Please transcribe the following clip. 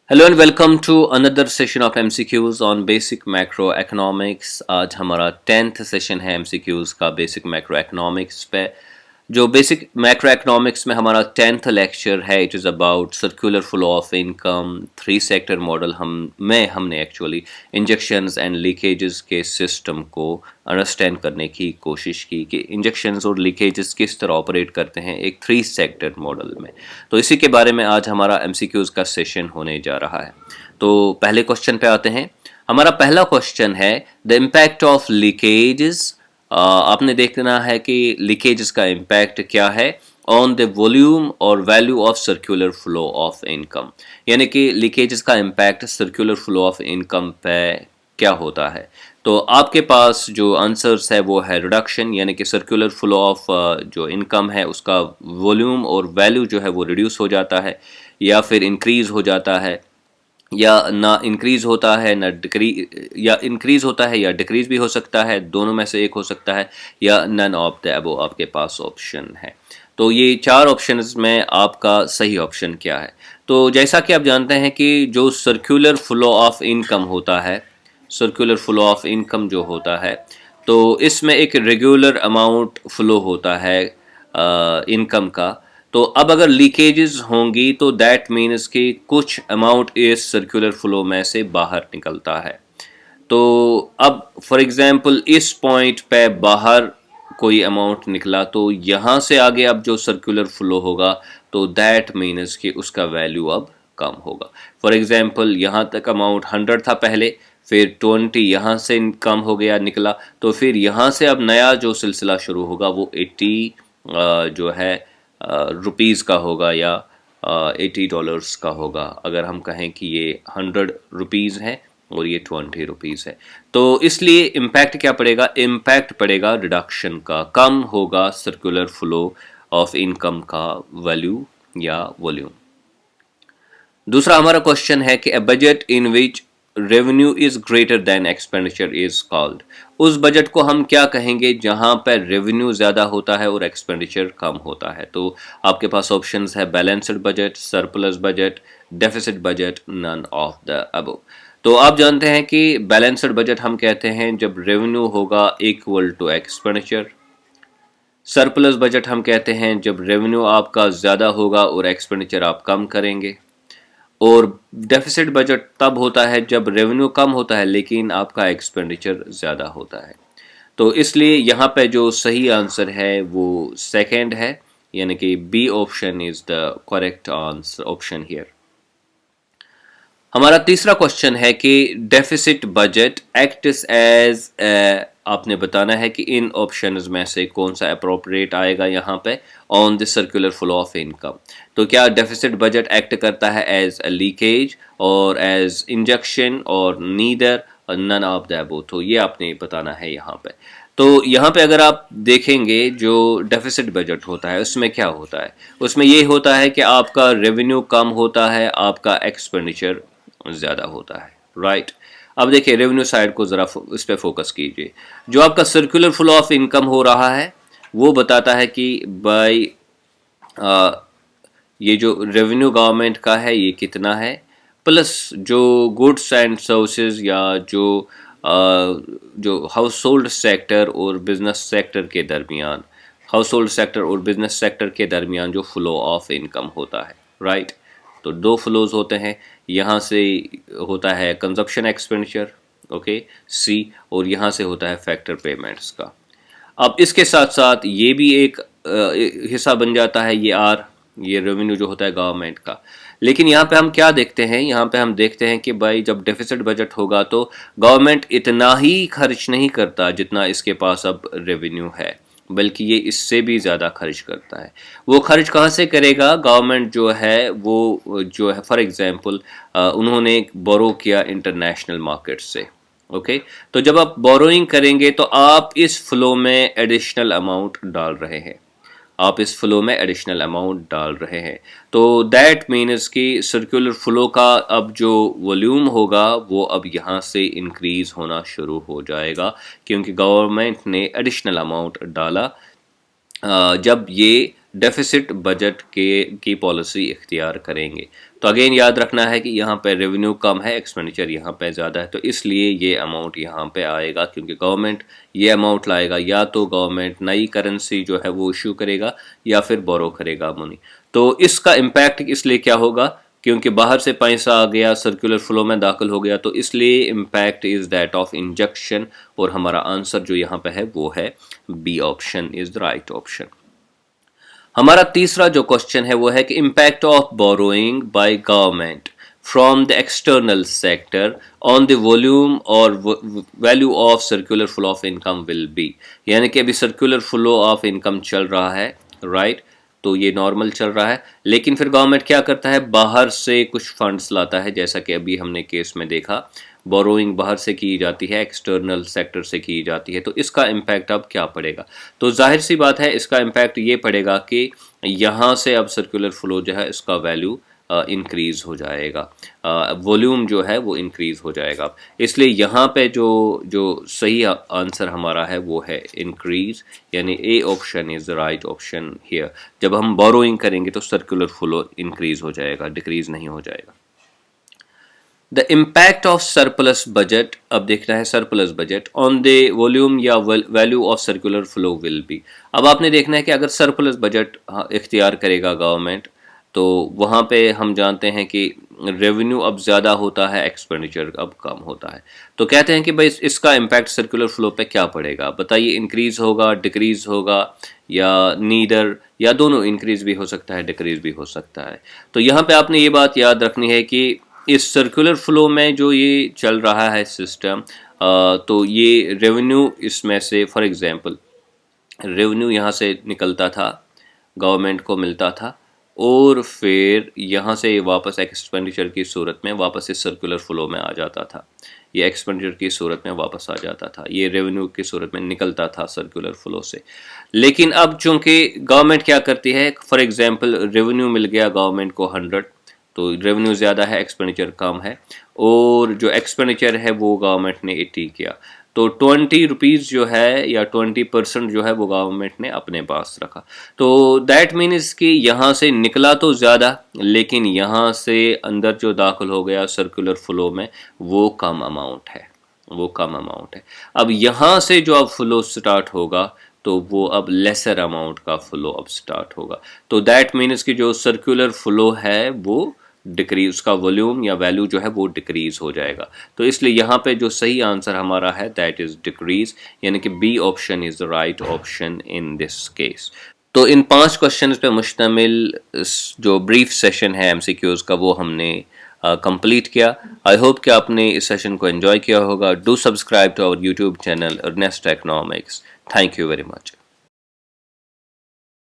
Hello and welcome to another session of MCQs on basic macro economics. आज हमारा 10th session है MCQs का basic macro economics पे। जो बेसिक मैक्रो इकोनॉमिक्स में हमारा 10th लेक्चर है, it is about circular flow of income, three sector model. हमने एक्चुअली इंजेक्शंस एंड लीकेजेस के सिस्टम को अंडरस्टैंड करने की कोशिश की कि इंजेक्शंस और लीकेजेस किस तरह ऑपरेट करते हैं एक थ्री सेक्टर मॉडल में। तो इसी के बारे में आज हमारा एमसीक्यूज का सेशन होने जा रहा है। तो पहले क्वेश्चन पे आते हैं। हमारा पहला क्वेश्चन है द इम्पैक्ट ऑफ लीकेजेस। आपने देखना है कि लीकेजेस का इम्पैक्ट क्या है ऑन द वॉल्यूम और value of circular flow of income, यानी कि लीकेजेस का impact circular flow of income पे क्या होता है। तो आपके पास जो आंसर्स है वो है रिडक्शन, यानी कि सर्कुलर फ्लो ऑफ जो इनकम है उसका वॉल्यूम और वैल्यू जो है वो रिड्यूस हो जाता है, या फिर इंक्रीज हो जाता है, या ना इंक्रीज होता है ना डिक्रीज, या इंक्रीज होता है या डिक्रीज भी हो सकता है, दोनों में से एक हो सकता है, या नन ऑफ द अबव आपके पास ऑप्शन है। तो ये चार ऑप्शंस में आपका सही ऑप्शन क्या है। तो जैसा कि आप जानते हैं कि जो सर्कुलर फ्लो ऑफ इनकम होता है, सर्कुलर फ्लो ऑफ इनकम जो होता है, तो इसमें एक रेगुलर अमाउंट फ्लो होता है इनकम का। तो अब अगर लीकेजेस होंगी तो दैट मीन्स कि कुछ अमाउंट इस सर्कुलर फ्लो में से बाहर निकलता है। तो अब फॉर एग्जांपल इस पॉइंट पे बाहर कोई अमाउंट निकला, तो यहाँ से आगे अब जो सर्कुलर फ्लो होगा तो दैट मीन्स कि उसका वैल्यू अब कम होगा। फॉर एग्जांपल यहाँ तक अमाउंट 100 था पहले, फिर 20 यहाँ से कम हो गया निकला, तो फिर यहाँ से अब नया जो सिलसिला शुरू होगा वो 80 जो है रुपीज़ का होगा, या $80 का होगा। अगर हम कहें कि ये 100 रुपीज़ है और ये 20 रुपीज़ है, तो इसलिए इम्पैक्ट क्या पड़ेगा, इम्पैक्ट पड़ेगा रिडक्शन का, कम होगा सर्कुलर फ्लो ऑफ इनकम का वैल्यू या वॉल्यूम। दूसरा हमारा क्वेश्चन है कि a budget in which revenue is greater than expenditure is called. उस बजट को हम क्या कहेंगे जहां पर रेवेन्यू ज़्यादा होता है और एक्सपेंडिचर कम होता है। तो आपके पास ऑप्शंस है balanced budget, surplus budget, deficit budget, none of the above. तो आप जानते हैं कि बैलेंस्ड बजट हम कहते हैं जब रेवेन्यू होगा equal to expenditure. Surplus budget हम कहते हैं जब रेवेन्यू आपका ज़्यादा होगा और एक्सपेंडिचर आप कम करेंगे। और डेफिसिट बजट तब होता है जब रेवेन्यू कम होता है लेकिन आपका एक्सपेंडिचर ज़्यादा होता है। तो इसलिए यहाँ पे जो सही आंसर है वो सेकंड है, यानी कि B option is the correct answer option here. हमारा तीसरा क्वेश्चन है कि डेफिसिट बजट एक्ट्स एज, आपने बताना है कि इन ऑप्शंस में से कौन सा अप्रोप्रिएट आएगा यहाँ पे on the circular flow of income. तो क्या डेफिसिट बजट एक्ट करता है एज अ लीकेज और एज इंजेक्शन और neither none of the above, तो ये आपने बताना है यहाँ पे। तो यहाँ पे अगर आप देखेंगे जो डेफिसिट बजट होता है उसमें क्या होता है, उसमें ये होता है कि आपका रेवेन्यू कम होता है, आपका एक्सपेंडिचर ज़्यादा होता है, राइट। अब देखिए रेवेन्यू साइड को ज़रा इस पर फोकस कीजिए। जो आपका सर्कुलर फ्लो ऑफ इनकम हो रहा है वो बताता है कि बाई ये जो रेवेन्यू गवर्नमेंट का है ये कितना है, प्लस जो गुड्स एंड सर्विसेज या जो हाउस होल्ड सेक्टर और बिजनेस सेक्टर के दरमियान, हाउस होल्ड सेक्टर और बिजनेस सेक्टर के दरमियान जो फ्लो ऑफ इनकम होता है, राइट। तो दो फ्लोज होते हैं, यहाँ से होता है कंजप्शन एक्सपेंडिचर, ओके सी, और यहाँ से होता है फैक्टर पेमेंट्स का। अब इसके साथ साथ ये भी एक हिस्सा बन जाता है ये आर, ये रेवेन्यू जो होता है गवर्नमेंट का। लेकिन यहाँ पे हम क्या देखते हैं, यहाँ पे हम देखते हैं कि भाई जब डेफिसिट बजट होगा तो गवर्नमेंट इतना ही खर्च नहीं करता जितना इसके पास अब रेवेन्यू है, बल्कि ये इससे भी ज़्यादा खर्च करता है। वो खर्च कहाँ से करेगा, गवर्नमेंट जो है वो जो है फॉर एग्जांपल उन्होंने बोरो किया इंटरनेशनल मार्केट से, ओके। तो जब आप बोरोइंग करेंगे तो आप इस फ्लो में एडिशनल अमाउंट डाल रहे हैं, आप इस फ्लो में एडिशनल अमाउंट डाल रहे हैं। तो दैट मीन्स कि सर्कुलर फ्लो का अब जो वॉल्यूम होगा वो अब यहाँ से इंक्रीज होना शुरू हो जाएगा, क्योंकि गवर्नमेंट ने एडिशनल अमाउंट डाला जब ये डेफिसिट बजट की पॉलिसी इख्तियार करेंगे। तो अगेन याद रखना है कि यहाँ पे रेवेन्यू कम है, एक्सपेंडिचर यहाँ पे ज़्यादा है, तो इसलिए ये अमाउंट यहाँ पे आएगा, क्योंकि गवर्नमेंट ये अमाउंट लाएगा, या तो गवर्नमेंट नई करेंसी जो है वो इशू करेगा या फिर बोरो करेगा मनी। तो इसका इम्पैक्ट इसलिए क्या होगा, क्योंकि बाहर से पैसा आ गया, सर्कुलर फ्लो में दाखिल हो गया, तो इसलिए impact is that of injection, और हमारा आंसर जो यहाँ पे है वो है b option is the right option. हमारा तीसरा जो क्वेश्चन है वो है कि impact of borrowing by government from the external sector on the volume और value of circular flow of income will be. यानी कि अभी सर्कुलर फ्लो ऑफ इनकम चल रहा है, राइट, तो ये नॉर्मल चल रहा है, लेकिन फिर गवर्नमेंट क्या करता है, बाहर से कुछ फंड्स लाता है, जैसा कि अभी हमने केस में देखा, बोरोइंग बाहर से की जाती है, एक्सटर्नल सेक्टर से की जाती है। तो इसका इम्पैक्ट अब क्या पड़ेगा, तो जाहिर सी बात है इसका इम्पैक्ट ये पड़ेगा कि यहाँ से अब सर्कुलर फ्लो जो है इसका वैल्यू इंक्रीज़ हो जाएगा, वॉल्यूम जो है वो इंक्रीज़ हो जाएगा। इसलिए यहाँ पे जो जो सही आंसर हमारा है वो है इंक्रीज़, यानी A option is the right option here. जब हम बोरोइंग करेंगे तो सर्कुलर फ्लो इंक्रीज़ हो जाएगा, डिक्रीज़ नहीं हो जाएगा। The impact of surplus budget, अब देखना है surplus budget on the volume या value of circular flow will be. अब आपने देखना है कि अगर सरप्लस बजट इख्तियार करेगा गवर्नमेंट, तो वहाँ पे हम जानते हैं कि रेवेन्यू अब ज़्यादा होता है, एक्सपेंडिचर अब कम होता है। तो कहते हैं कि भाई इसका इम्पैक्ट सर्कुलर फ्लो पे क्या पड़ेगा, बताइए, इंक्रीज़ होगा, डिक्रीज़ होगा, या नीदर, या दोनों, इंक्रीज़ भी हो सकता है, डिक्रीज़ भी हो सकता है। तो यहाँ पे आपने ये बात याद रखनी है कि इस सर्कुलर फ्लो में जो ये चल रहा है सिस्टम, तो ये रेवेन्यू इसमें से, फॉर एग्जांपल रेवेन्यू यहाँ से निकलता था, गवर्नमेंट को मिलता था, और फिर यहाँ से वापस एक्सपेंडिचर की सूरत में वापस इस सर्कुलर फ्लो में आ जाता था, ये एक्सपेंडिचर की सूरत में वापस आ जाता था, ये रेवेन्यू की सूरत में निकलता था सर्कुलर फ्लो से। लेकिन अब चूंकि गवर्नमेंट क्या करती है, फॉर एग्जांपल रेवेन्यू मिल गया गवर्नमेंट को 100, तो रेवेन्यू ज़्यादा है, एक्सपेंडिचर कम है, और जो एक्सपेंडिचर है वो गवर्नमेंट ने 80 किया, तो 20 रुपीज़ जो है या 20% जो है वो गवर्नमेंट ने अपने पास रखा। तो दैट मीन्स कि यहाँ से निकला तो ज़्यादा, लेकिन यहाँ से अंदर जो दाखिल हो गया सर्कुलर फ्लो में वो कम अमाउंट है, वो कम अमाउंट है। अब यहाँ से जो अब फ्लो स्टार्ट होगा तो वो अब लेसर अमाउंट का फ्लो अब स्टार्ट होगा। तो दैट मीन्स कि जो सर्कुलर फ्लो है वो डिक्रीज, उसका वॉल्यूम या वैल्यू जो है वो डिक्रीज हो जाएगा। तो इसलिए यहाँ पे जो सही आंसर हमारा है दैट इज डिक्रीज, यानी कि B option is the right option in this case. तो इन 5 क्वेश्चंस पे मुश्तमिल जो ब्रीफ सेशन है एमसीक्यूज का वो हमने कंप्लीट किया। आई होप कि आपने इस सेशन को एंजॉय किया होगा। Do subscribe to our YouTube channel earnest economics. Thank you very much.